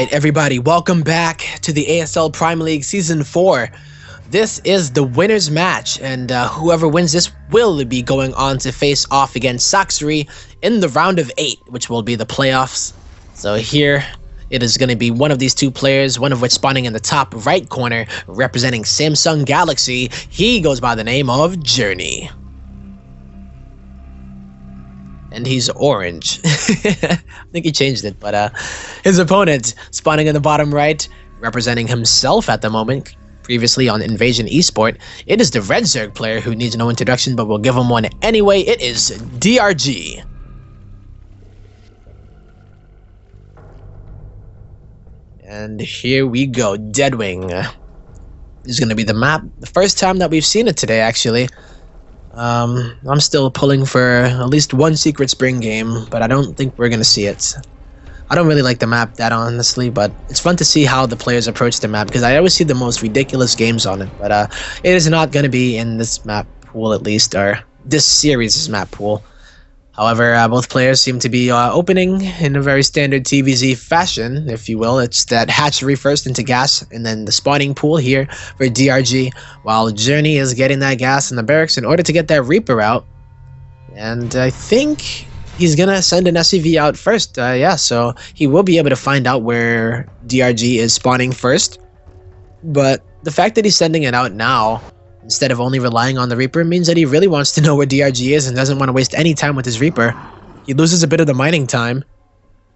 Alright everybody, welcome back to the ASL Prime League Season 4. This is the winner's match, and whoever wins this will be going on to face off against Saxuri in the round of 8, which will be the playoffs. So here, it is going to be one of these two players, one of which spawning in the top right corner, representing Samsung Galaxy. He goes by the name of Journey. And he's orange. I think he changed it, but his opponent spawning in the bottom right, representing himself at the moment, previously on Invasion Esport. It is the Red Zerg player who needs no introduction, but we'll give him one anyway. It is DRG. And here we go, Deadwing. This is going to be the map. The first time that we've seen it today, actually. I'm still pulling for at least one Secret Spring game, but I don't think we're going to see it. I don't really like the map that honestly, but it's fun to see how the players approach the map, because I always see the most ridiculous games on it, but it is not going to be in this map pool at least, or this series' map pool. However, both players seem to be opening in a very standard TVZ fashion, if you will. It's that hatchery first into gas, and then the spawning pool here for DRG, while Journey is getting that gas in the barracks in order to get that Reaper out. And I think he's going to send an SCV out first, yeah, so he will be able to find out where DRG is spawning first. But the fact that he's sending it out now, instead of only relying on the Reaper, means that he really wants to know where DRG is and doesn't want to waste any time with his Reaper. He loses a bit of the mining time.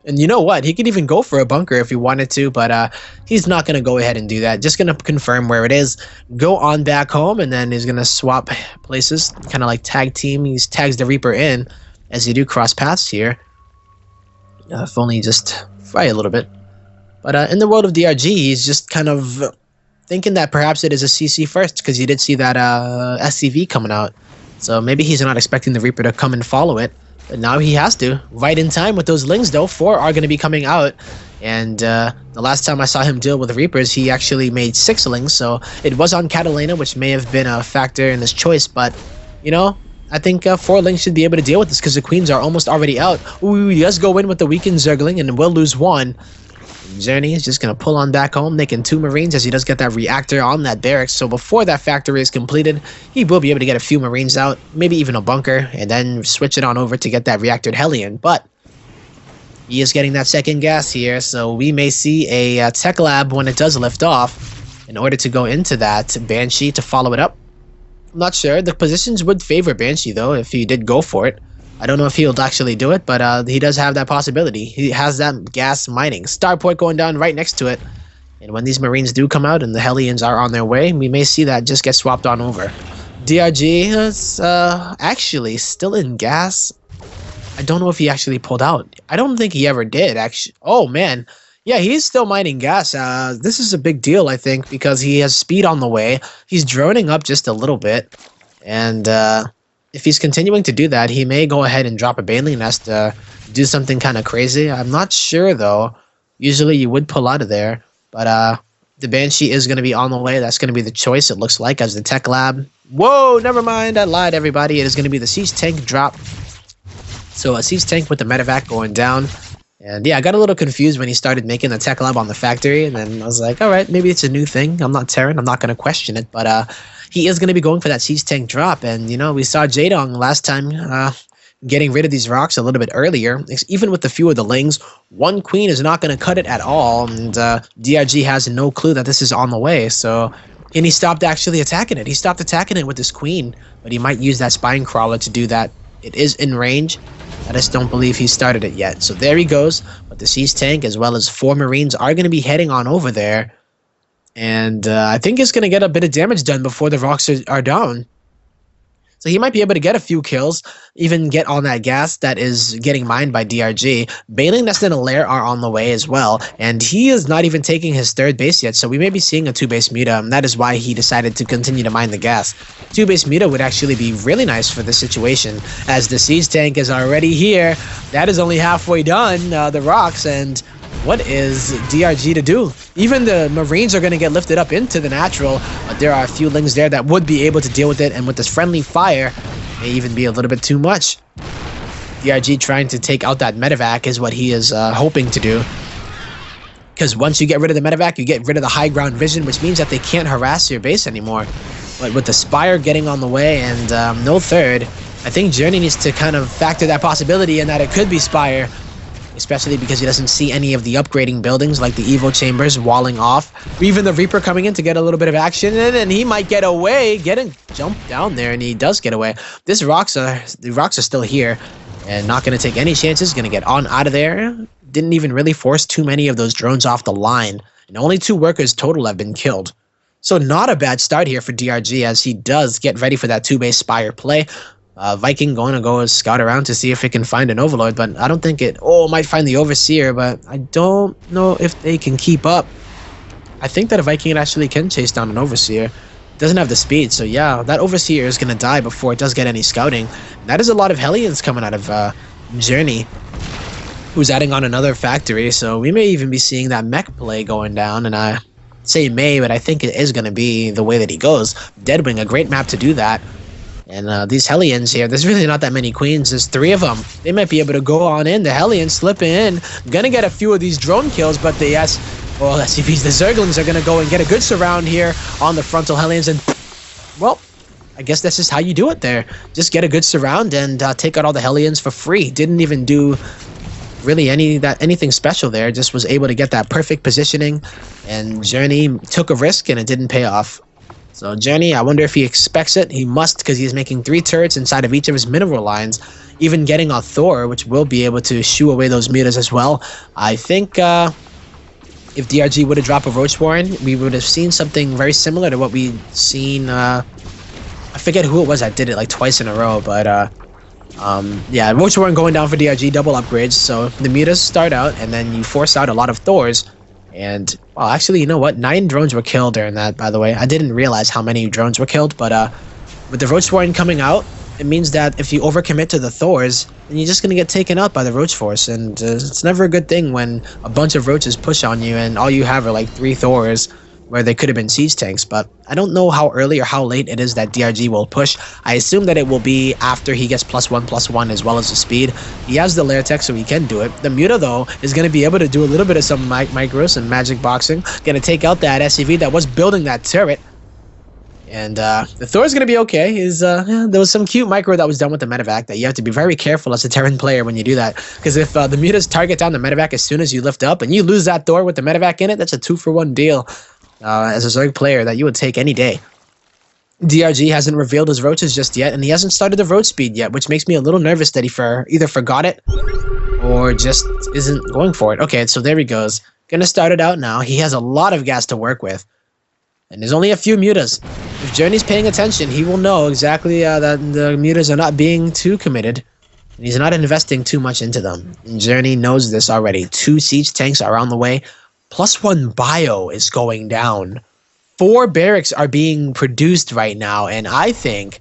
And you know what? He could even go for a bunker if he wanted to, but he's not going to go ahead and do that. Just going to confirm where it is, go on back home, and then he's going to swap places, kind of like tag team. He tags the Reaper in as you do cross paths here. If only just fry a little bit. But in the world of DRG, he's just kind of thinking that perhaps it is a CC first, because you did see that SCV coming out. So maybe he's not expecting the Reaper to come and follow it. But now he has to. Right in time with those Lings, though. 4 are going to be coming out. And the last time I saw him deal with Reapers, he actually made 6 Lings. So it was on Catalina, which may have been a factor in his choice. But, you know, I think 4 Lings should be able to deal with this, because the Queens are almost already out. Ooh, he does go in with the weakened Zergling and will lose 1. Journey is just going to pull on back home, making 2 Marines as he does get that reactor on that barracks. So before that factory is completed, he will be able to get a few Marines out, maybe even a bunker, and then switch it on over to get that reactored Hellion. But he is getting that second gas here, so we may see a tech lab when it does lift off in order to go into that Banshee to follow it up. I'm not sure. The positions would favor Banshee, though, if he did go for it. I don't know if he'll actually do it, but he does have that possibility. He has that gas mining. Starport going down right next to it. And when these Marines do come out and the Hellions are on their way, we may see that just get swapped on over. DRG is actually still in gas. I don't know if he actually pulled out. I don't think he ever did, actually. Oh, man. Yeah, he's still mining gas. This is a big deal, I think, because he has speed on the way. He's droning up just a little bit. And if he's continuing to do that, he may go ahead and drop a Baneling Nest to do something kind of crazy. I'm not sure, though. Usually you would pull out of there. But the Banshee is going to be on the way. That's going to be the choice, it looks like, as the Tech Lab. Whoa, never mind. I lied, everybody. It is going to be the Siege Tank drop. So a Siege Tank with the Medevac going down. And yeah, I got a little confused when he started making the Tech Lab on the factory. And then I was like, all right, maybe it's a new thing. I'm not Terran. I'm not going to question it. But he is going to be going for that Siege Tank drop. And, you know, we saw Jadong last time getting rid of these rocks a little bit earlier. Even with the few of the Lings, 1 Queen is not going to cut it at all. And DRG has no clue that this is on the way. So, and he stopped actually attacking it. He stopped attacking it with his Queen. But he might use that Spine Crawler to do that. It is in range. I just don't believe he started it yet. So there he goes. But the Siege Tank as well as 4 Marines are going to be heading on over there. And I think it's going to get a bit of damage done before the rocks are down. So he might be able to get a few kills, even get on that gas that is getting mined by DRG. Baneling Nest and a Lair are on the way as well, and he is not even taking his 3rd base yet, so we may be seeing a 2-base Muta, and that is why he decided to continue to mine the gas. 2-base Muta would actually be really nice for this situation, as the Siege Tank is already here. That is only halfway done, the rocks, and what is DRG to do? Even the Marines are going to get lifted up into the natural, but there are a few Lings there that would be able to deal with it, and with this friendly fire, may even be a little bit too much. DRG trying to take out that Medevac is what he is hoping to do. Because once you get rid of the medevac, you get rid of the high ground vision, which means that they can't harass your base anymore. But with the Spire getting on the way and no third, I think Journey needs to kind of factor that possibility in that it could be Spire, especially because he doesn't see any of the upgrading buildings like the Evo Chambers walling off, or even the Reaper coming in to get a little bit of action in, and he might get away, jump down there, and he does get away. The rocks are still here, and not going to take any chances, going to get on out of there. Didn't even really force too many of those drones off the line, and only 2 workers total have been killed. So not a bad start here for DRG as he does get ready for that 2-base Spire play. Viking going to go scout around to see if it can find an Overlord, but I don't think it... Oh, might find the Overseer, but I don't know if they can keep up. I think that a Viking actually can chase down an Overseer. Doesn't have the speed, so yeah, that Overseer is going to die before it does get any scouting. That is a lot of Hellions coming out of Journey, who's adding on another factory, so we may even be seeing that mech play going down, and I say may, but I think it is going to be the way that he goes. Deadwing, a great map to do that. And these Hellions here, there's really not that many Queens. There's 3 of them. They might be able to go on in. The Hellions slipping in. Gonna get a few of these drone kills, but the SCPs, the Zerglings are gonna go and get a good surround here on the frontal Hellions. And, well, I guess that's just how you do it there. Just get a good surround and take out all the Hellions for free. Didn't even do really anything special there. Just was able to get that perfect positioning. And Journey took a risk, and it didn't pay off. So Journey, I wonder if he expects it. He must, because he's making 3 turrets inside of each of his mineral lines, even getting a Thor, which will be able to shoo away those mutas as well. I think if DRG would have dropped a Roach Warren, we would have seen something very similar to what we'd seen. I forget who it was that did it like twice in a row, but yeah, Roach Warren going down for DRG, double upgrades. So the mutas start out, and then you force out a lot of Thors. And, well, actually, you know what? 9 drones were killed during that, by the way. I didn't realize how many drones were killed, but with the Roach Warren coming out, it means that if you overcommit to the Thors, then you're just going to get taken out by the Roach Force. And it's never a good thing when a bunch of Roaches push on you and all you have are like 3 Thors, where they could have been siege tanks. But I don't know how early or how late it is that DRG will push. I assume that it will be after he gets +1/+1 as well as the speed. He has the lair tech, so he can do it. The Muta, though, is going to be able to do a little bit of some micros and magic boxing. Going to take out that SCV that was building that turret. And the Thor is going to be okay. Yeah, there was some cute micro that was done with the medevac that you have to be very careful as a Terran player when you do that. Because if the mutas target down the medevac as soon as you lift up and you lose that Thor with the medevac in it, that's a 2-for-1 deal. As a Zerg player that you would take any day. DRG hasn't revealed his roaches just yet, and he hasn't started the roach speed yet, which makes me a little nervous that he either forgot it or just isn't going for it. Okay, so there he goes. Gonna start it out now. He has a lot of gas to work with, and there's only a few mutas. If Journey's paying attention, he will know exactly that the mutas are not being too committed, and he's not investing too much into them. And Journey knows this already. 2 siege tanks are on the way. +1 bio is going down. 4 barracks are being produced right now, and I think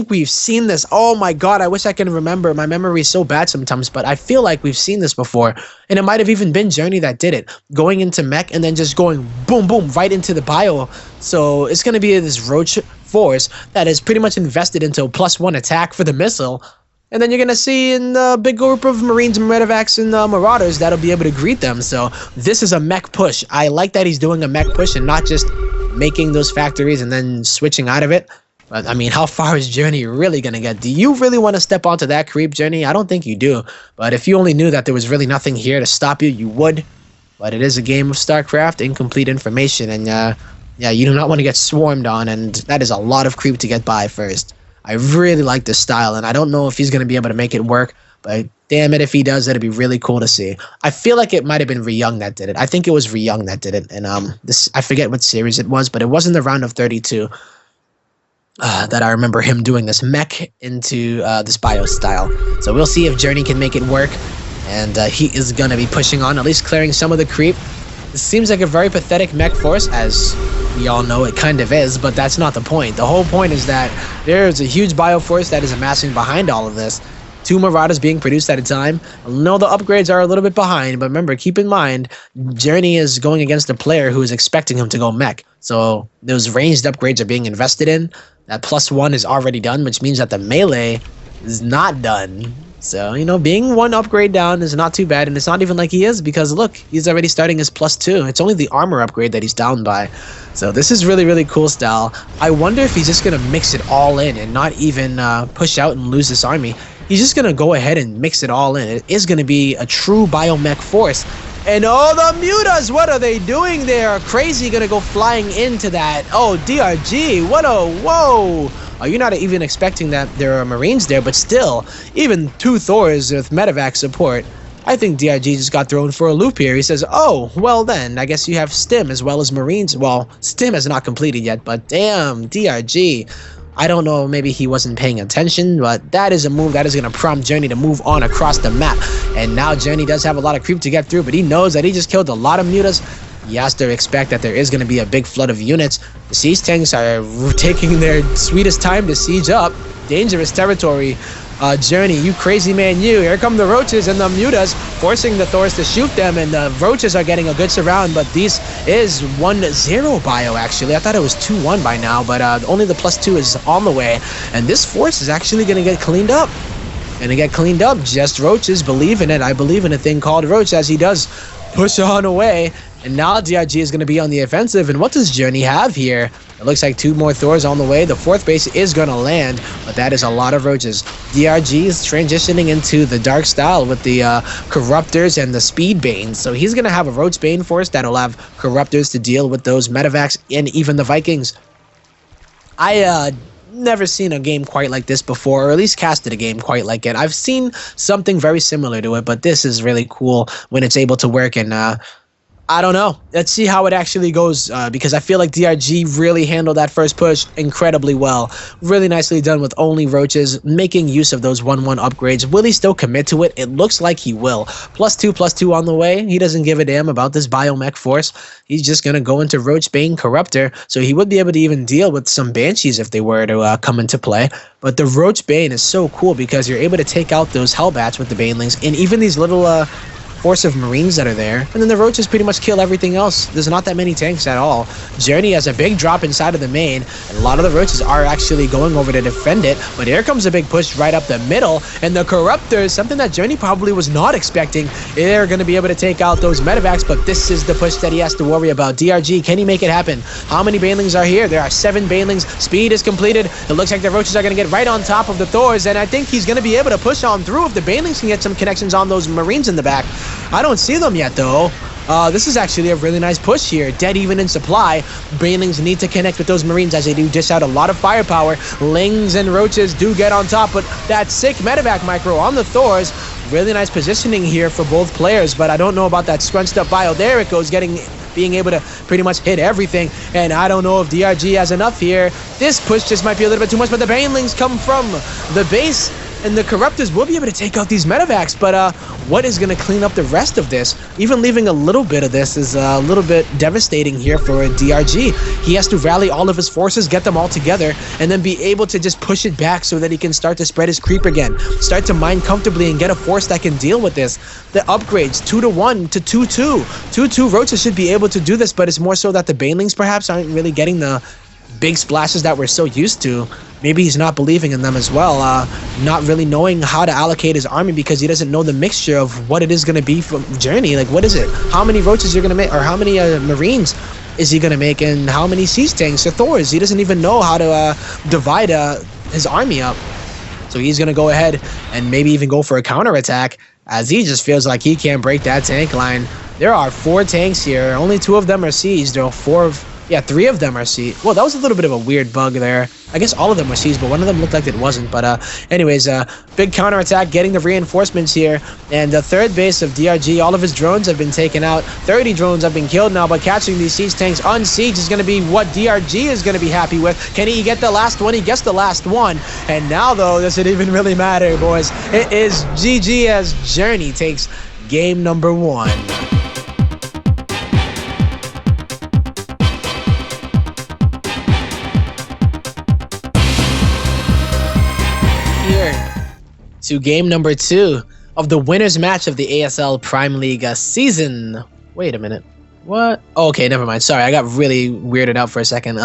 we've seen this. Oh my god, I wish I can remember. My memory is so bad sometimes, but I feel like we've seen this before. And it might have even been Journey that did it. Going into mech and then just going boom, boom, right into the bio. So it's going to be this Roach force that is pretty much invested into a +1 attack for the missile. And then you're going to see in a big group of Marines, Medevacs, and Marauders that'll be able to greet them. So this is a mech push. I like that he's doing a mech push and not just making those factories and then switching out of it. But, I mean, how far is Journey really going to get? Do you really want to step onto that creep, Journey? I don't think you do. But if you only knew that there was really nothing here to stop you, you would. But it is a game of StarCraft, incomplete information. And, yeah, you do not want to get swarmed on. And that is a lot of creep to get by first. I really like this style, and I don't know if he's going to be able to make it work, but damn it, if he does, that'd be really cool to see. I feel like it might have been Ryung that did it. I think it was Ryung that did it, and I forget what series it was, but it wasn't the round of 32 that I remember him doing this mech into this bio style. So we'll see if Journey can make it work, and he is going to be pushing on, at least clearing some of the creep. This seems like a very pathetic mech force, as we all know it kind of is, but that's not the point. The whole point is that there's a huge bio force that is amassing behind all of this. 2 Marauders being produced at a time. I know the upgrades are a little bit behind, but remember, keep in mind, Journey is going against a player who is expecting him to go mech. So those ranged upgrades are being invested in. That +1 is already done, which means that the melee is not done. So, you know, being one upgrade down is not too bad, and it's not even like he is, because look, he's already starting his +2. It's only the armor upgrade that he's down by. So this is really, really cool style. I wonder if he's just going to mix it all in and not even push out and lose this army. He's just going to go ahead and mix it all in. It is going to be a true biomech force. And oh, the mutas, what are they doing there? Crazy going to go flying into that. Oh, DRG, what a, whoa. You're not even expecting that there are Marines there, but still, even 2 Thors with medevac support, I think DRG just got thrown for a loop here. He says, oh, well then, I guess you have Stim as well as Marines. Well, Stim has not completed yet, but damn, DRG. I don't know, maybe he wasn't paying attention, but that is a move that is going to prompt Journey to move on across the map. And now Journey does have a lot of creep to get through, but he knows that he just killed a lot of mutas. He has to expect that there is going to be a big flood of units. The siege tanks are taking their sweetest time to siege up. Dangerous territory. Journey, you crazy man, you. Here come the roaches and the mutas, forcing the Thors to shoot them, and the roaches are getting a good surround, but this is 1-0 bio, actually. I thought it was 2-1 by now, but only the +2 is on the way, and this force is actually going to get cleaned up. Just roaches. Believe in it. I believe in a thing called roach, as he does push on away. And now DRG is going to be on the offensive. And what does Journey have here? It looks like 2 more Thors on the way. The 4th base is going to land, but that is a lot of roaches. DRG is transitioning into the dark style with the Corruptors and the Speed Banes. So he's going to have a Roach Bane force that'll have Corruptors to deal with those medevacs and even the Vikings. I never seen a game quite like this before, or at least casted a game quite like it. I've seen something very similar to it, but this is really cool when it's able to work, and I don't know. Let's see how it actually goes, because I feel like DRG really handled that first push incredibly well. Really nicely done with only roaches, making use of those 1-1 upgrades. Will he still commit to it? It looks like he will. +2 on the way. He doesn't give a damn about this biomech force. He's just going to go into Roach Bane Corruptor, so he would be able to even deal with some Banshees if they were to come into play. But the Roach Bane is so cool because you're able to take out those Hellbats with the Banelings, and even these little force of Marines that are there, and then the roaches pretty much kill everything else. There's not that many tanks at all. Journey has a big drop inside of the main, and a lot of the roaches are actually going over to defend it, but here comes a big push right up the middle, and the Corruptors, something that Journey probably was not expecting, they're going to be able to take out those medevacs, but this is the push that he has to worry about. DRG, can he make it happen? How many Banelings are here? There are 7 Banelings. Speed is completed. It looks like the roaches are going to get right on top of the Thors, and I think he's going to be able to push on through if the Banelings can get some connections on those Marines in the back. I don't see them yet, though. This is actually a really nice push here. Dead even in supply. Banelings need to connect with those Marines as they do dish out a lot of firepower. Lings and roaches do get on top, but that sick medevac micro on the Thors. Really nice positioning here for both players, but I don't know about that scrunched up bio. There it goes, being able to pretty much hit everything, and I don't know if DRG has enough here. This push just might be a little bit too much, but the Banelings come from the base, and the Corruptors will be able to take out these medevacs, but what is going to clean up the rest of this? Even leaving a little bit of this is a little bit devastating here for DRG. He has to rally all of his forces, get them all together, and then be able to just push it back so that he can start to spread his creep again. Start to mine comfortably and get a force that can deal with this. The upgrades, 2-1 to 2-2. 2-2 roaches should be able to do this, but it's more so that the Banelings perhaps aren't really getting the big splashes that we're so used to. Maybe he's not believing in them as well, not really knowing how to allocate his army because he doesn't know the mixture of what it is going to be from Journey. Like, what is it? How many roaches you're going to make, or how many Marines is he going to make, and how many siege tanks or Thors? He doesn't even know how to divide his army up. So he's going to go ahead and maybe even go for a counterattack, as he just feels like he can't break that tank line. There are 4 tanks here. Only 2 of them are sieged. There are 3 of them are sieged. Well, that was a little bit of a weird bug there. I guess all of them were sieged, but one of them looked like it wasn't. But anyways, big counterattack, getting the reinforcements here. And the 3rd base of DRG, all of his drones have been taken out. 30 drones have been killed now, but catching these siege tanks unsieged is going to be what DRG is going to be happy with. Can he get the last one? He gets the last one. And now, though, does it even really matter, boys? It is GG as Journey takes game number 1. To game number 2 of the winners match of the ASL Prime League season. Wait a minute. What? Oh, okay, never mind. Sorry, I got really weirded out for a second.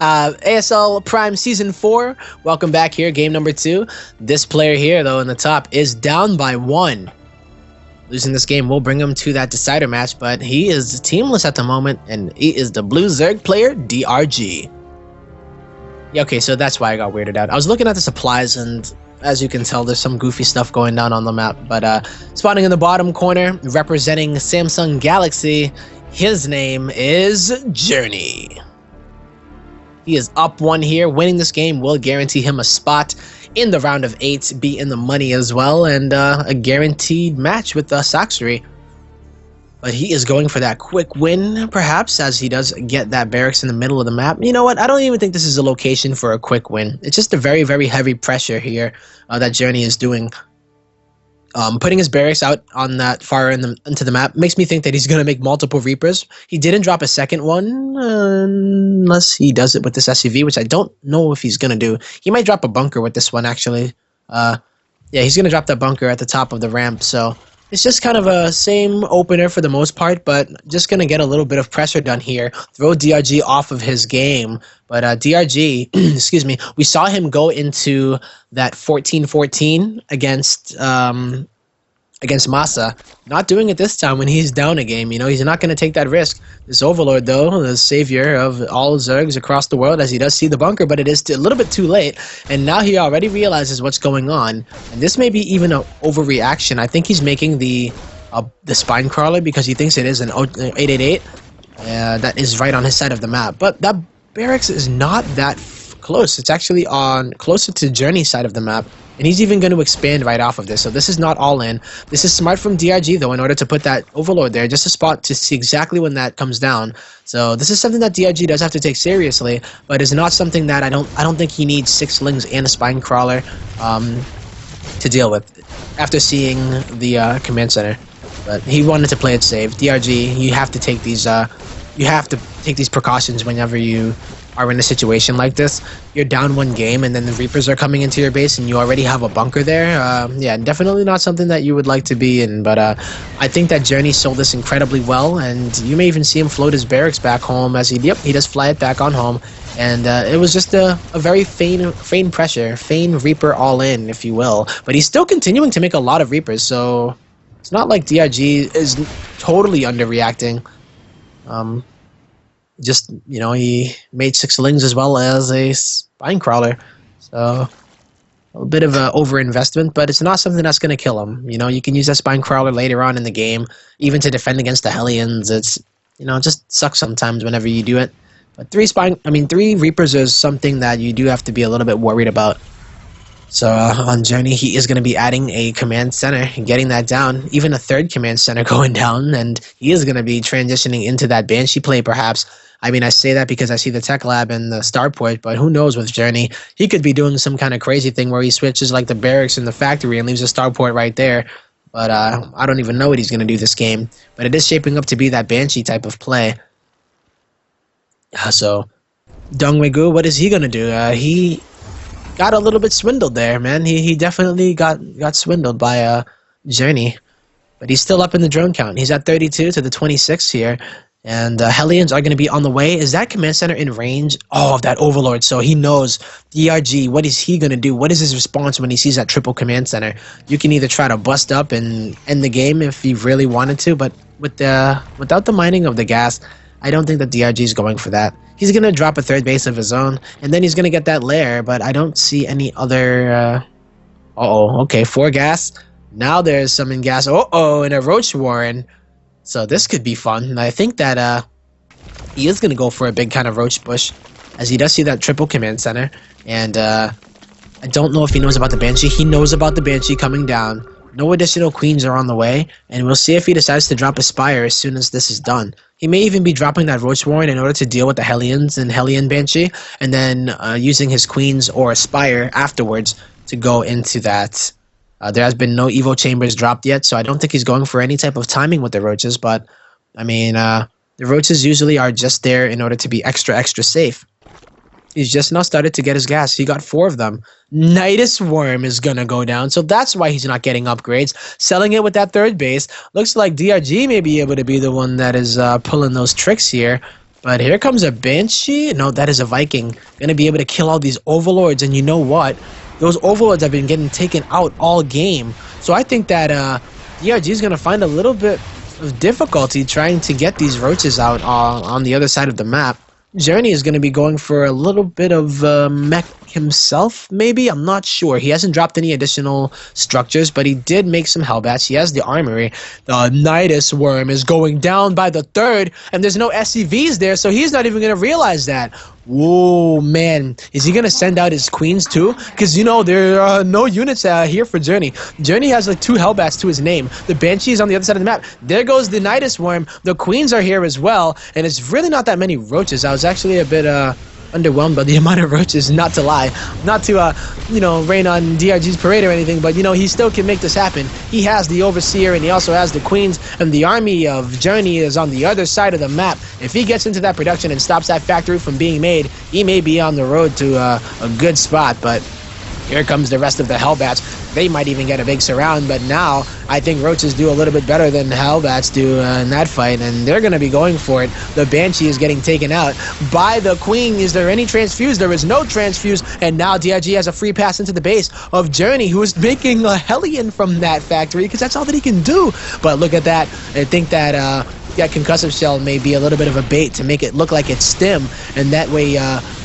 ASL Prime Season 4. Welcome back here, game number 2. This player here, though, in the top is down by 1. Losing this game will bring him to that decider match, but he is teamless at the moment, and he is the Blue Zerg player, DRG. Yeah, okay, so that's why I got weirded out. I was looking at the supplies, and as you can tell, there's some goofy stuff going down on the map. But spawning in the bottom corner, representing Samsung Galaxy, his name is Journey. He is up 1 here. Winning this game will guarantee him a spot in the round of 8, be in the money as well, and a guaranteed match with Saxory. But he is going for that quick win, perhaps, as he does get that barracks in the middle of the map. You know what? I don't even think this is a location for a quick win. It's just a very, very heavy pressure here that Journey is doing. Putting his barracks out on that far into the map makes me think that he's going to make multiple Reapers. He didn't drop a second one, unless he does it with this SUV, which I don't know if he's going to do. He might drop a bunker with this one, actually. Yeah, he's going to drop that bunker at the top of the ramp, so it's just kind of a same opener for the most part, but just going to get a little bit of pressure done here. Throw DRG off of his game. But DRG, excuse me, we saw him go into that 14-14 against Masa. Not doing it this time when he's down a game. You know, he's not going to take that risk. This Overlord, though, the savior of all Zergs across the world, as he does see the bunker, but it is a little bit too late. And now he already realizes what's going on. And this may be even an overreaction. I think he's making the spine crawler because he thinks it is an 888. That is right on his side of the map. But that barracks is not that close. It's actually on closer to Journey's side of the map. And he's even going to expand right off of this. So this is not all in. This is smart from DRG, though, in order to put that Overlord there, just a spot to see exactly when that comes down. So this is something that DRG does have to take seriously, but is not something that I don't think he needs 6 slings and a spine crawler to deal with after seeing the command center. But he wanted to play it safe. DRG, you have to take these precautions whenever you are in a situation like this. You're down 1 game and then the Reapers are coming into your base and you already have a bunker there. Yeah, definitely not something that you would like to be in, but I think that Journey sold this incredibly well, and you may even see him float his barracks back home as he does fly it back on home. And it was just a very feign pressure, feign Reaper all in, if you will. But he's still continuing to make a lot of Reapers, so it's not like DRG is totally underreacting. Just, you know, he made 6 slings as well as a spine crawler. So a bit of an overinvestment, but it's not something that's going to kill him. You know, you can use that spine crawler later on in the game, even to defend against the Hellions. It's, you know, it just sucks sometimes whenever you do it. But 3 Reapers is something that you do have to be a little bit worried about. So on Journey, he is going to be adding a command center and getting that down. Even a 3rd command center going down, and he is going to be transitioning into that Banshee play, perhaps. I mean, I say that because I see the Tech Lab and the Starport, but who knows with Journey? He could be doing some kind of crazy thing where he switches like the barracks in the factory and leaves the Starport right there. But I don't even know what he's going to do this game. But it is shaping up to be that Banshee type of play. So, Dongwegu, what is he going to do? He got a little bit swindled there, man. He definitely got swindled by Journey. But he's still up in the drone count. He's at 32 to the 26 here. And Hellions are going to be on the way. Is that command center in range? Oh, of that Overlord. So he knows DRG. What is he going to do? What is his response when he sees that triple command center? You can either try to bust up and end the game if you really wanted to. But without the mining of the gas, I don't think that DRG is going for that. He's going to drop a 3rd base of his own. And then he's going to get that lair. But I don't see any other... okay, 4 gas. Now there's some in gas. And a Roach Warren. So this could be fun. And I think that he is going to go for a big kind of Roach Bush, as he does see that triple command center. And I don't know if he knows about the Banshee. He knows about the Banshee coming down. No additional Queens are on the way. And we'll see if he decides to drop a Spire as soon as this is done. He may even be dropping that Roach Warren in order to deal with the Hellions and Hellion Banshee. And then using his Queens or a Spire afterwards to go into that... there has been no Evo Chambers dropped yet, so I don't think he's going for any type of timing with the Roaches, but, I mean, the Roaches usually are just there in order to be extra, extra safe. He's just now started to get his gas. He got 4 of them. Nidus Worm is going to go down, so that's why he's not getting upgrades. Selling it with that third base. Looks like DRG may be able to be the one that is pulling those tricks here. But here comes a Banshee. No, that is a Viking. Going to be able to kill all these Overlords, and you know what? Those Overlords have been getting taken out all game. So I think that DRG is going to find a little bit of difficulty trying to get these roaches out on the other side of the map. Journey is going to be going for a little bit of mech himself, maybe? I'm not sure. He hasn't dropped any additional structures, but he did make some Hellbats. He has the armory. The Nidus Worm is going down by the 3rd, and there's no SCVs there, so he's not even going to realize that. Whoa, man. Is he going to send out his queens too? Because, you know, there are no units here for Journey. Journey has like 2 Hellbats to his name. The Banshee is on the other side of the map. There goes the Nidus Worm. The queens are here as well, and it's really not that many roaches. I was actually a bit underwhelmed by the amount of roaches, not to lie. Not to, you know, rain on DRG's parade or anything, but, you know, he still can make this happen. He has the Overseer, and he also has the Queens, and the army of Journey is on the other side of the map. If he gets into that production and stops that factory from being made, he may be on the road to a good spot, but here comes the rest of the Hellbats. They might even get a big surround, but now I think roaches do a little bit better than Hellbats do in that fight, and they're going to be going for it. The Banshee is getting taken out by the Queen. Is there any transfuse? There is no transfuse, and now DRG has a free pass into the base of Journey, who is making a Hellion from that factory, because that's all that he can do. But look at that. I think that that concussive shell may be a little bit of a bait to make it look like it's stim, and that way,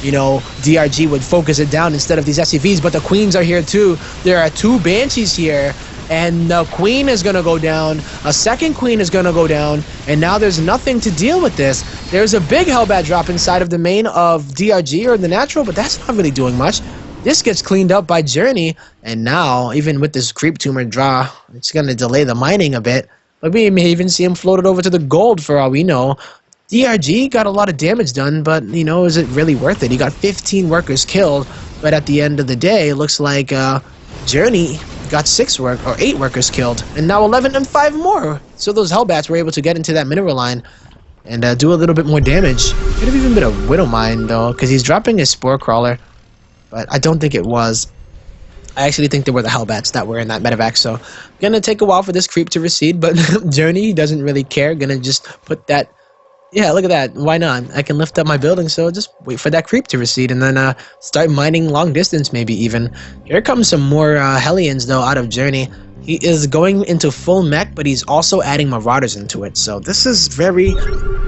you know, DRG would focus it down instead of these SCVs. But the queens are here too. There are 2 Banshees here, and the queen is going to go down. A second queen is going to go down, and now there's nothing to deal with this. There's a big Hellbat drop inside of the main of DRG or the natural, but that's not really doing much. This gets cleaned up by Journey, and now, even with this creep tumor draw, it's going to delay the mining a bit. But we may even see him floated over to the gold for all we know. DRG got a lot of damage done, but, you know, is it really worth it? He got 15 workers killed, but at the end of the day, it looks like Journey got 8 workers killed, and now 11 and 5 more. So those Hellbats were able to get into that mineral line and do a little bit more damage. Could have even been a Widowmine, though, because he's dropping his Spore Crawler, but I don't think it was. I actually think they were the Hellbats that were in that medevac, so gonna take a while for this creep to recede, but Journey doesn't really care. Gonna just put that... Yeah, look at that. Why not? I can lift up my building, so just wait for that creep to recede and then start mining long distance, maybe even. Here comes some more Hellions, though, out of Journey. He is going into full mech, but he's also adding Marauders into it, so this is very,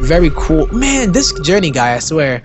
very cool. Man, this Journey guy, I swear...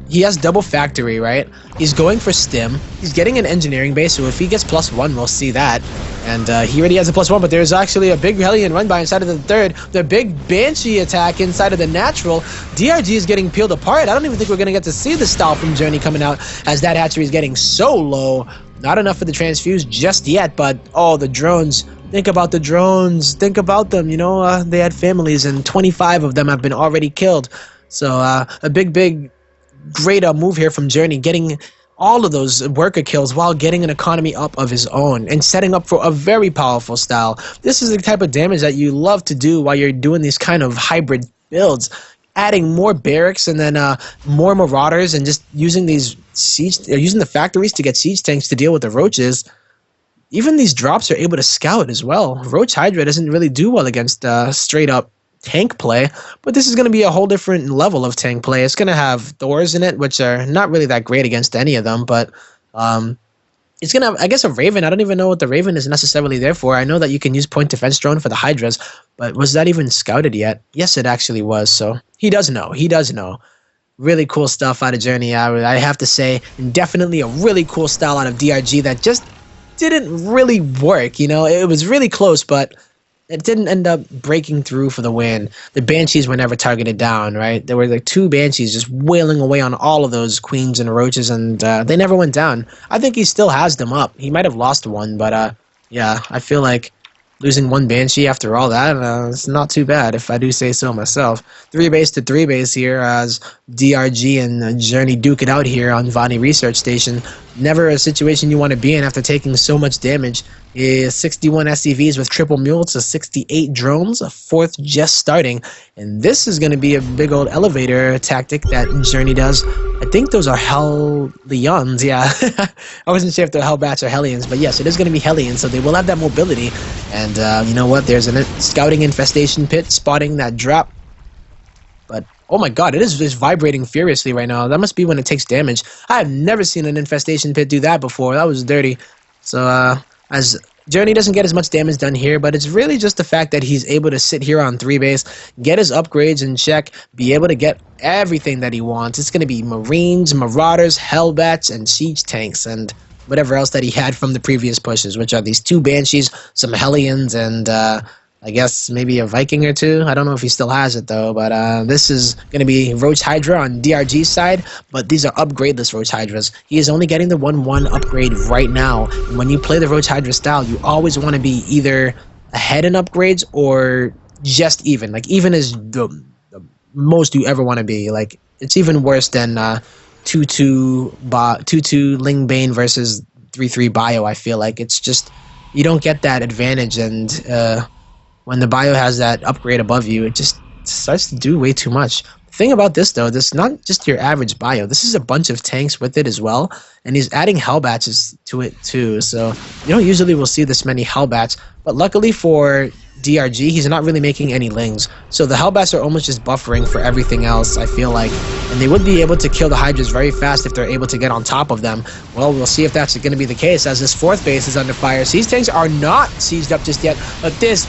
he has double factory, right? He's going for stim. He's getting an engineering base, so if he gets +1, we'll see that. And he already has a +1, but there's actually a big Hellion run by inside of the 3rd. The big Banshee attack inside of the natural. DRG is getting peeled apart. I don't even think we're going to get to see the style from Journey coming out, as that hatchery is getting so low. Not enough for the transfuse just yet, but oh, the drones. Think about the drones. Think about them. You know, they had families, and 25 of them have been already killed. So a big great move here from Journey, getting all of those worker kills while getting an economy up of his own and setting up for a very powerful style. This is the type of damage that you love to do while you're doing these kind of hybrid builds. Adding more barracks and then more Marauders, and just using these using the factories to get siege tanks to deal with the roaches. Even these drops are able to scout as well. Roach Hydra doesn't really do well against straight up tank play, but this is going to be a whole different level of tank play. It's going to have Thors in it, which are not really that great against any of them, but it's going to have, I guess, a Raven. I don't even know what the Raven is necessarily there for. I know that you can use point defense drone for the Hydras, but was that even scouted yet? Yes, it actually was, so he does know. He does know. Really cool stuff out of Journey, I have to say. And definitely a really cool style out of DRG that just didn't really work, you know? It was really close, but it didn't end up breaking through for the win. The Banshees were never targeted down, right? There were like 2 Banshees just wailing away on all of those queens and roaches, and they never went down. I think he still has them up. He might have lost one, but yeah, I feel like losing 1 Banshee after all that, it's not too bad, if I do say so myself. 3 base to 3 base here as DRG and Journey duke it out here on Vani Research Station. Never a situation you want to be in after taking so much damage. is 61 SCVs with triple mule to 68 drones, a fourth just starting. And this is going to be a big old elevator tactic that Journey does. I think those are Hellions, yeah. I wasn't sure if they're Hellbats or Hellions, but yes, it is going to be Hellions, so they will have that mobility. And you know what, there's a scouting infestation pit spotting that drop. But, oh my god, it is just vibrating furiously right now. That must be when it takes damage. I have never seen an infestation pit do that before. That was dirty. So, as Journey doesn't get as much damage done here, but it's really just the fact that he's able to sit here on 3 base, get his upgrades in check, be able to get everything that he wants. It's going to be Marines, Marauders, Hellbats, and Siege Tanks, and whatever else that he had from the previous pushes, which are these 2 Banshees, some Hellions, and I guess maybe a Viking or 2. I don't know if he still has it though, but this is going to be Roach Hydra on DRG's side, but these are upgradeless Roach Hydras. He is only getting the 1-1 upgrade right now. And when you play the Roach Hydra style, you always want to be either ahead in upgrades or just even. Like, even is the most you ever want to be. Like, it's even worse than 2-2 Ling Bane versus 3-3 Bio, I feel like. It's just, you don't get that advantage, and when the bio has that upgrade above you, it just starts to do way too much. The thing about this, though, this is not just your average bio. This is a bunch of tanks with it as well, and he's adding Hellbats to it too. So you don't usually will see this many Hellbats, but luckily for DRG, he's not really making any Lings. So the Hellbats are almost just buffering for everything else, I feel like. And they would be able to kill the Hydras very fast if they're able to get on top of them. Well, we'll see if that's going to be the case, as this 4th base is under fire. Siege tanks are not sieged up just yet, but this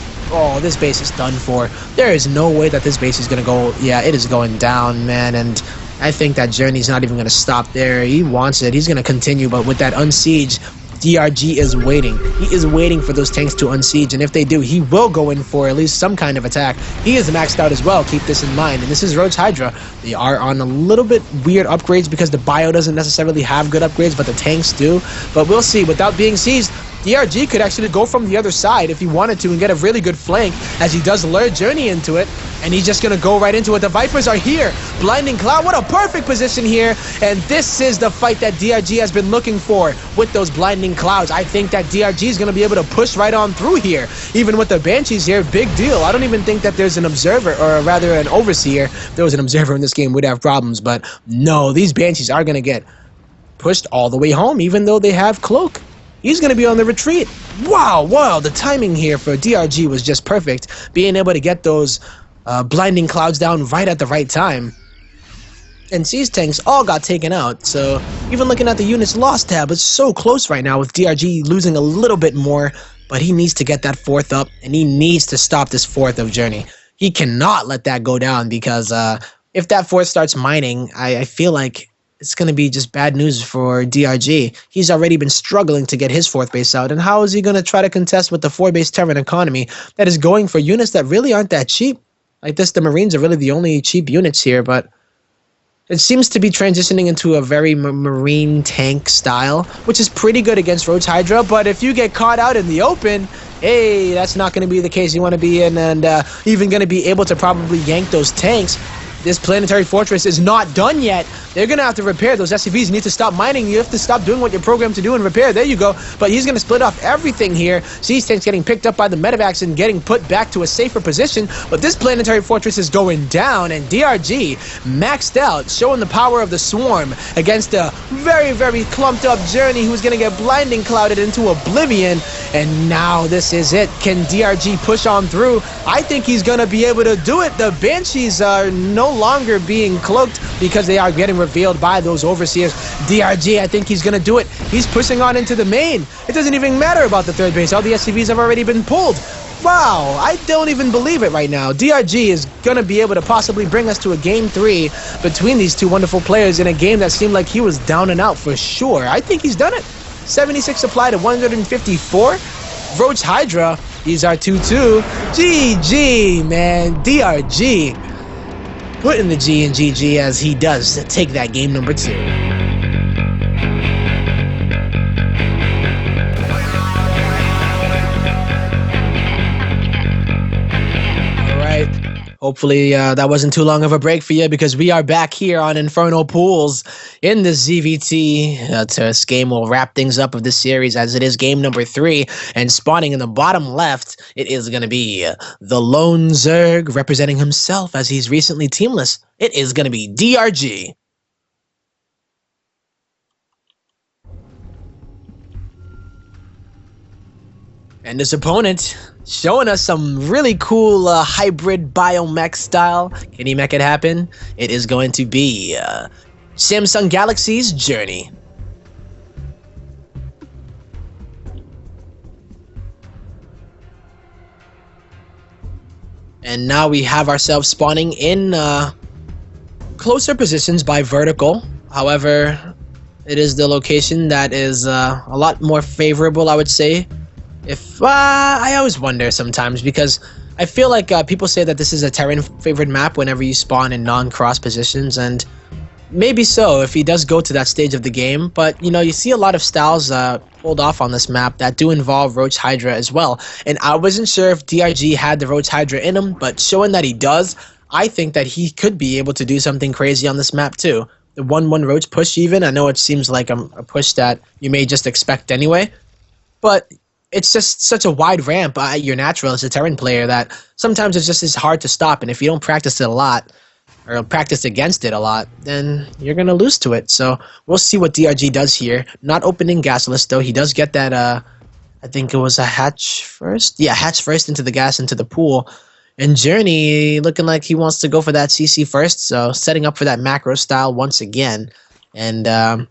base is done for. There is no way that this base is going to go. Yeah, it is going down, man. And I think that Journey's not even going to stop there. He wants it. He's going to continue, but with that unsiege, DRG is waiting. He is waiting for those tanks to unsiege, and if they do, he will go in for at least some kind of attack. He is maxed out as well, keep this in mind. And this is Roach Hydra. They are on a little bit weird upgrades because the bio doesn't necessarily have good upgrades, but the tanks do. But we'll see. Without being sieged, DRG could actually go from the other side if he wanted to and get a really good flank, as he does lure Journey into it, and he's just going to go right into it. The Vipers are here. Blinding Cloud, what a perfect position here, and this is the fight that DRG has been looking for with those Blinding Clouds. I think that DRG is going to be able to push right on through here, even with the Banshees here. Big deal. I don't even think that there's an observer, or rather an overseer. If there was an observer in this game, we'd have problems, but no, these Banshees are going to get pushed all the way home, even though they have Cloak. He's going to be on the retreat. Wow, the timing here for DRG was just perfect. Being able to get those Blinding Clouds down right at the right time. And Siege tanks all got taken out, so even looking at the units lost tab, it's so close right now with DRG losing a little bit more, but he needs to get that 4th up, and he needs to stop this 4th of Journey. He cannot let that go down, because if that 4th starts mining, I feel like it's going to be just bad news for DRG. He's already been struggling to get his 4th base out, and how is he going to try to contest with the 4-base Terran economy that is going for units that really aren't that cheap? Like this, the Marines are really the only cheap units here, but it seems to be transitioning into a very Marine tank style, which is pretty good against Roach Hydra, but if you get caught out in the open, hey, that's not going to be the case you want to be in, and even going to be able to probably yank those tanks. This planetary fortress is not done yet. They're going to have to repair. Those SCVs need to stop mining. You have to stop doing what you're programmed to do and repair. There you go. But he's going to split off everything here. Siege tanks getting picked up by the medevacs and getting put back to a safer position. But this planetary fortress is going down, and DRG maxed out, showing the power of the swarm against a very, very clumped up Journey who's going to get blinding clouded into oblivion. And now this is it. Can DRG push on through? I think he's going to be able to do it. The Banshees are no longer being cloaked because they are getting revealed by those overseers. DRG, I think he's going to do it. He's pushing on into the main. It doesn't even matter about the 3rd base. All the SCVs have already been pulled. Wow, I don't even believe it right now. DRG is going to be able to possibly bring us to a game 3 between these two wonderful players in a game that seemed like he was down and out for sure. I think he's done it. 76 supply to 154. Roach Hydra, he's our 2-2. GG, man. DRG putting the G in GG as he does to take that game number 2. Hopefully that wasn't too long of a break for you, because we are back here on Inferno Pools in the ZVT. This game will wrap things up of this series, as it is game number 3. And spawning in the bottom left, it is going to be the Lone Zerg representing himself, as he's recently teamless. It is going to be DRG. And his opponent, showing us some really cool hybrid biomech style. Can he make it happen? It is going to be Samsung Galaxy's Journey. And now we have ourselves spawning in closer positions by vertical. However, it is the location that is a lot more favorable, I would say. If I always wonder sometimes, because I feel like people say that this is a Terran favored map whenever you spawn in non-cross positions, and maybe so if he does go to that stage of the game. But you know, you see a lot of styles pulled off on this map that do involve Roach Hydra as well, and I wasn't sure if DRG had the Roach Hydra in him, but showing that he does, I think that he could be able to do something crazy on this map too. The 1-1 Roach push, even, I know it seems like a push that you may just expect anyway, but it's just such a wide ramp at your natural as a Terran player that sometimes it's just as hard to stop, and if you don't practice it a lot, or practice against it a lot, then you're going to lose to it. So we'll see what DRG does here. Not opening gasless, though. He does get that, I think it was a hatch first? Yeah, hatch first into the gas, into the pool. And Journey looking like he wants to go for that CC first, so setting up for that macro style once again. And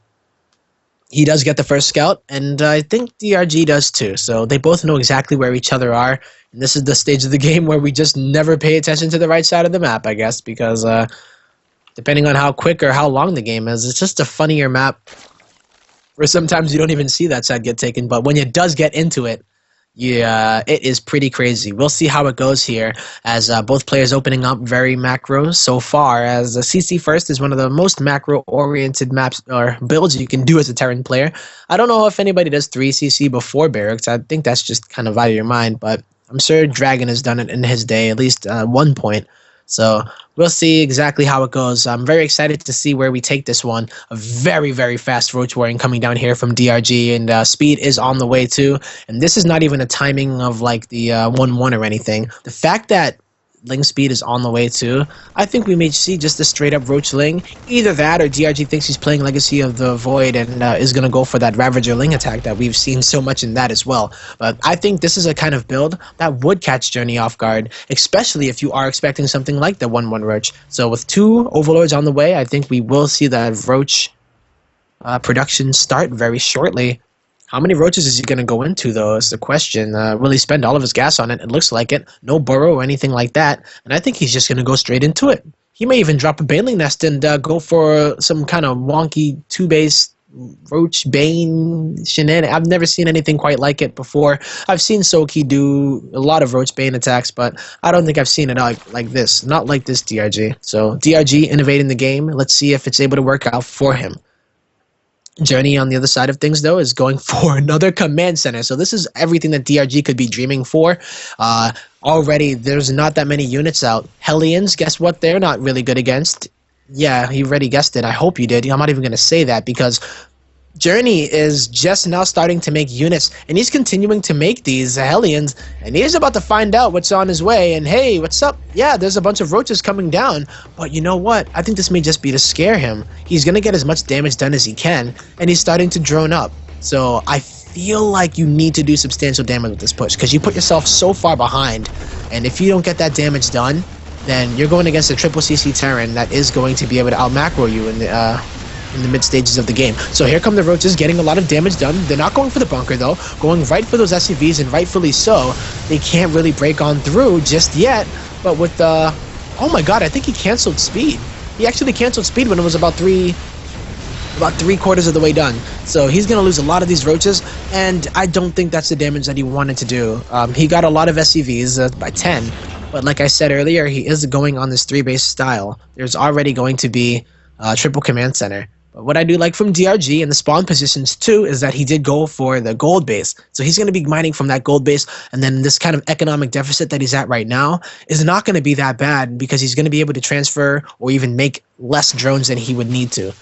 he does get the first scout, and I think DRG does too. So they both know exactly where each other are. And this is the stage of the game where we just never pay attention to the right side of the map, I guess, because depending on how quick or how long the game is, it's just a funnier map where sometimes you don't even see that side get taken. But when it does get into it, yeah, it is pretty crazy. We'll see how it goes here, as both players opening up very macro so far, as CC first is one of the most macro-oriented maps or builds you can do as a Terran player. I don't know if anybody does 3 CC before Barracks. I think that's just kind of out of your mind, but I'm sure Dragon has done it in his day, at least at one point. So we'll see exactly how it goes. I'm very excited to see where we take this one. A very, very fast Roach Warring coming down here from DRG, and speed is on the way too. And this is not even a timing of like the 1-1 or anything. The fact that Ling speed is on the way too, I think we may see just a straight up Roach Ling. Either that, or DRG thinks he's playing Legacy of the Void and is going to go for that Ravager Ling attack that we've seen so much in that as well. But I think this is a kind of build that would catch Journey off guard, especially if you are expecting something like the 1-1 Roach. So with 2 Overlords on the way, I think we will see that Roach production start very shortly. How many Roaches is he going to go into, though, is the question. Will he spend all of his gas on it? It looks like it. No burrow or anything like that. And I think he's just going to go straight into it. He may even drop a Baneling Nest and go for some kind of wonky 2-base Roach Bane shenanigan. I've never seen anything quite like it before. I've seen Soki do a lot of Roach Bane attacks, but I don't think I've seen it like this. Not like this DRG. So DRG innovating the game. Let's see if it's able to work out for him. Journey, on the other side of things, though, is going for another command center. So this is everything that DRG could be dreaming for. Already, there's not that many units out. Hellions, guess what? They're not really good against. Yeah, you already guessed it. I hope you did. I'm not even going to say that, because Journey is just now starting to make units, and he's continuing to make these Hellions, and he's about to find out what's on his way. And hey, what's up? Yeah, there's a bunch of Roaches coming down, but you know what? I think this may just be to scare him. He's going to get as much damage done as he can, and he's starting to drone up. So I feel like you need to do substantial damage with this push, because you put yourself so far behind, and if you don't get that damage done, then you're going against a triple CC Terran that is going to be able to out-macro you in the mid stages of the game. So here come the Roaches getting a lot of damage done. They're not going for the bunker though, going right for those SUVs, and rightfully so. They can't really break on through just yet, but with the... oh my god, I think he canceled speed. He actually canceled speed when it was about three quarters of the way done. So he's going to lose a lot of these Roaches, and I don't think that's the damage that he wanted to do. He got a lot of SUVs by 10, but like I said earlier, he is going on this 3-base style. There's already going to be triple command center. But what I do like from DRG and the spawn positions too is that he did go for the gold base. So he's going to be mining from that gold base, and then this kind of economic deficit that he's at right now is not going to be that bad because he's going to be able to transfer or even make less drones than he would need to.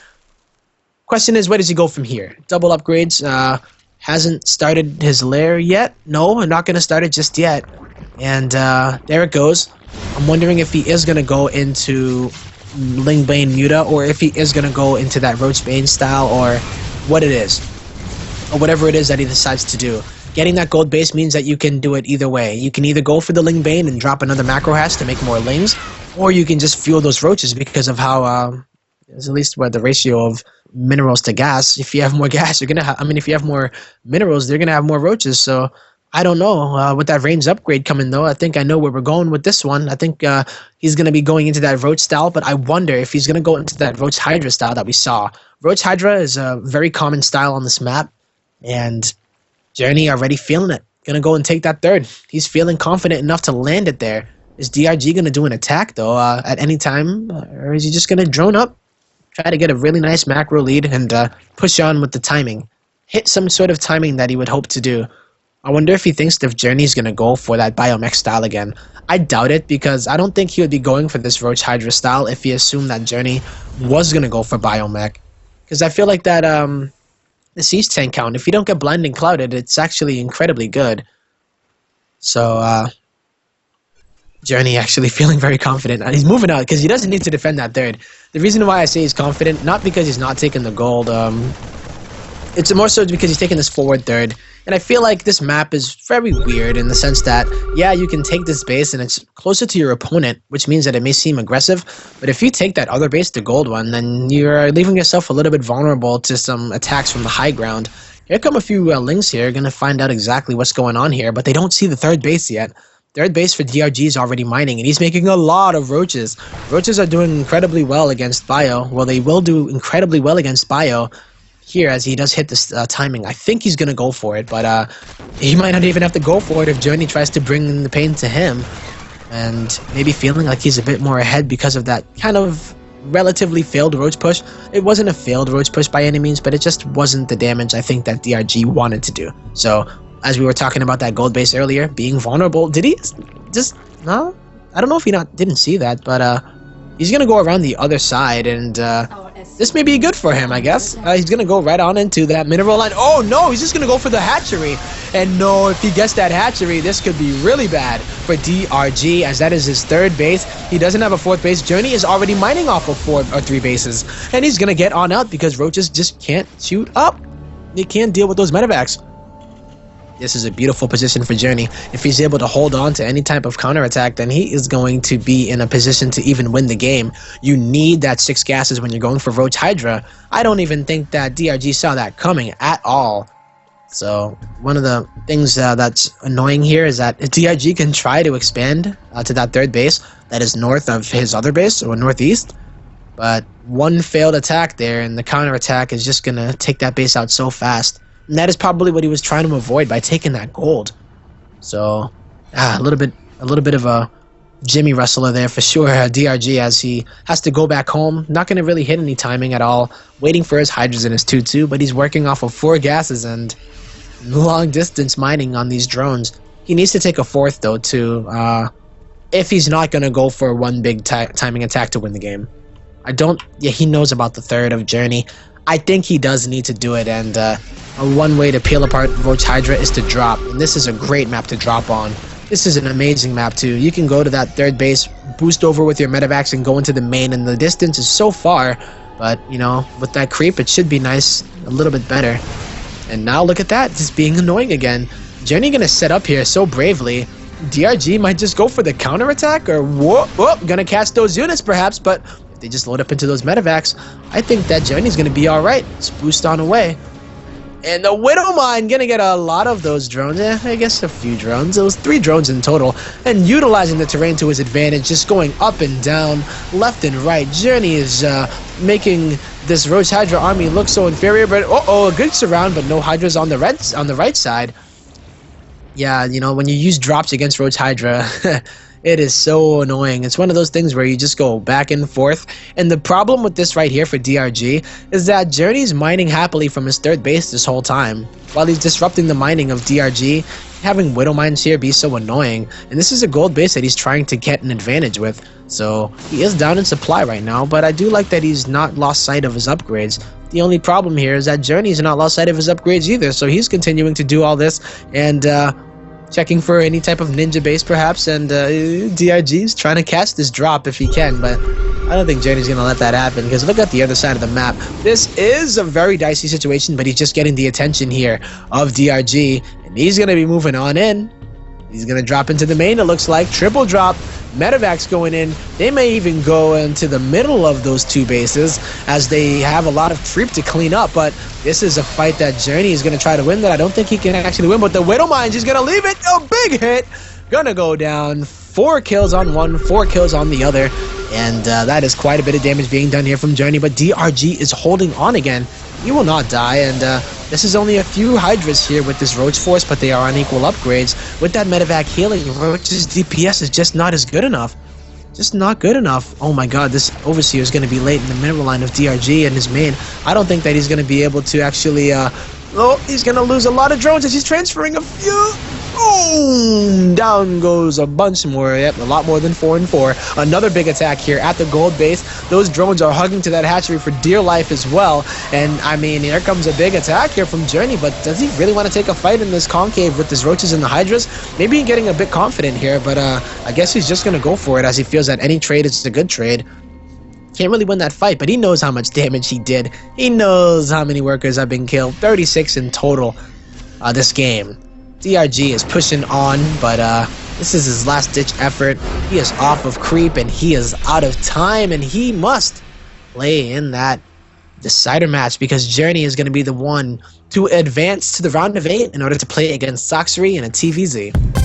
Question is, where does he go from here? Double upgrades. Hasn't started his lair yet. No, I'm not going to start it just yet. And there it goes. I'm wondering if he is going to go into Lingbane Muta, or if he is going to go into that Roachbane style, or what it is, or whatever it is that he decides to do. Getting that gold base means that you can do it either way. You can either go for the Lingbane and drop another macro hash to make more lings, or you can just fuel those roaches because of how, at least what the ratio of minerals to gas. If you have more gas, you're gonna have, if you have more minerals, they're gonna have more roaches. So I don't know. With that range upgrade coming, though, I think I know where we're going with this one. I think he's going to be going into that Roach style, but I wonder if he's going to go into that Roach Hydra style that we saw. Roach Hydra is a very common style on this map, and Journey already feeling it. Going to go and take that third. He's feeling confident enough to land it there. Is DRG going to do an attack, though, at any time, or is he just going to drone up, try to get a really nice macro lead, and push on with the timing? Hit some sort of timing that he would hope to do. I wonder if he thinks the Journey's going to go for that Biomech style again. I doubt it, because I don't think he would be going for this Roach Hydra style if he assumed that Journey was going to go for Biomech. Because I feel like that the Siege Tank count, if you don't get Blinding Clouded, it's actually incredibly good. So, Journey actually feeling very confident. He's moving out because he doesn't need to defend that third. The reason why I say he's confident, not because he's not taking the gold, it's more so because he's taking this forward third. And I feel like this map is very weird in the sense that, yeah, you can take this base and it's closer to your opponent, which means that it may seem aggressive. But if you take that other base, the gold one, then you're leaving yourself a little bit vulnerable to some attacks from the high ground. Here come a few lings here, going to find out exactly what's going on here, but they don't see the third base yet. Third base for DRG is already mining, and he's making a lot of roaches. Roaches are doing incredibly well against Bio. Well, they will do incredibly well against Bio here as he does hit this timing. I think he's going to go for it, but he might not even have to go for it if Journey tries to bring the pain to him. And maybe feeling like he's a bit more ahead because of that kind of relatively failed roach push. It wasn't a failed roach push by any means, but it just wasn't the damage I think that DRG wanted to do. So, as we were talking about that gold base earlier, being vulnerable, did he just, no? I don't know if he didn't see that, but he's going to go around the other side, and this may be good for him, I guess. He's going to go right on into that mineral line. Oh, no, he's just going to go for the hatchery. And no, if he gets that hatchery, this could be really bad for DRG, as that is his third base. He doesn't have a fourth base. Journey is already mining off of 4 or 3 bases. And he's going to get on out because roaches just can't shoot up. They can't deal with those medevacs. This is a beautiful position for Journey. If he's able to hold on to any type of counterattack, then he is going to be in a position to even win the game. You need that 6 gases when you're going for Roach Hydra. I don't even think that DRG saw that coming at all. So one of the things that's annoying here is that DRG can try to expand to that third base that is north of his other base, or northeast. But one failed attack there, and the counterattack is just going to take that base out so fast. And that is probably what he was trying to avoid by taking that gold. So, a little bit of a Jimmy Rustler there for sure. DRG, as he has to go back home, not going to really hit any timing at all. Waiting for his Hydras and his 2-2, but he's working off of 4 gases and long distance mining on these drones. He needs to take a fourth though if he's not going to go for one big timing attack to win the game. He knows about the third of Journey. I think he does need to do it, and one way to peel apart Roach Hydra is to drop, and this is a great map to drop on. This is an amazing map too. You can go to that third base, boost over with your medevacs, and go into the main, and the distance is so far, but, you know, with that creep, it should be nice, a little bit better. And now look at that, just being annoying again. Journey gonna set up here so bravely. DRG might just go for the counterattack, or whoop, gonna catch those units perhaps, but if they just load up into those medevacs, I think that Journey's gonna be alright. Let's boost on away. And the Widowmine gonna get a lot of those drones. I guess a few drones. It was 3 drones in total. And utilizing the terrain to his advantage, just going up and down, left and right. Journey is making this Roach Hydra army look so inferior. But a good surround, but no Hydras on the right side. Yeah, you know, when you use drops against Roach Hydra, It is so annoying. It's one of those things where you just go back and forth. And the problem with this right here for DRG is that Journey's mining happily from his third base this whole time, while he's disrupting the mining of DRG. Having Widow Mines here be so annoying, and this is a gold base that he's trying to get an advantage with, so he is down in supply right now, but I do like that he's not lost sight of his upgrades. The only problem here is that Journey's not lost sight of his upgrades either, so he's continuing to do all this, and checking for any type of ninja base perhaps, and DRG's trying to catch this drop if he can, but I don't think Journey's going to let that happen, because look at the other side of the map. This is a very dicey situation, but he's just getting the attention here of DRG, and he's going to be moving on in. He's going to drop into the main, it looks like. Triple drop. Medevac's going in. They may even go into the middle of those two bases as they have a lot of creep to clean up, but this is a fight that Journey is going to try to win that I don't think he can actually win, but the Widow Mines, he's going to leave it. A big hit. Gonna go down. 4 kills on one, 4 kills on the other, and that is quite a bit of damage being done here from Journey, but DRG is holding on again. He will not die, and this is only a few Hydras here with this Roach Force, but they are on equal upgrades. With that Medevac healing, Roach's DPS is just not as good enough. Just not good enough. Oh my god, this Overseer is going to be late in the mineral line of DRG and his main. I don't think that he's going to be able to actually... oh, he's going to lose a lot of drones as he's transferring a few... Boom! Down goes a bunch more. Yep, a lot more than 4 and 4. Another big attack here at the gold base. Those drones are hugging to that hatchery for dear life as well. And I mean, here comes a big attack here from Journey, but does he really want to take a fight in this concave with his roaches and the hydras? Maybe he's getting a bit confident here, but I guess he's just going to go for it as he feels that any trade is a good trade. Can't really win that fight, but he knows how much damage he did. He knows how many workers have been killed. 36 in total this game. DRG is pushing on, but this is his last-ditch effort. He is off of creep, and he is out of time, and he must play in that decider match because Journey is going to be the one to advance to the round of 8 in order to play against Soxery in a TVZ.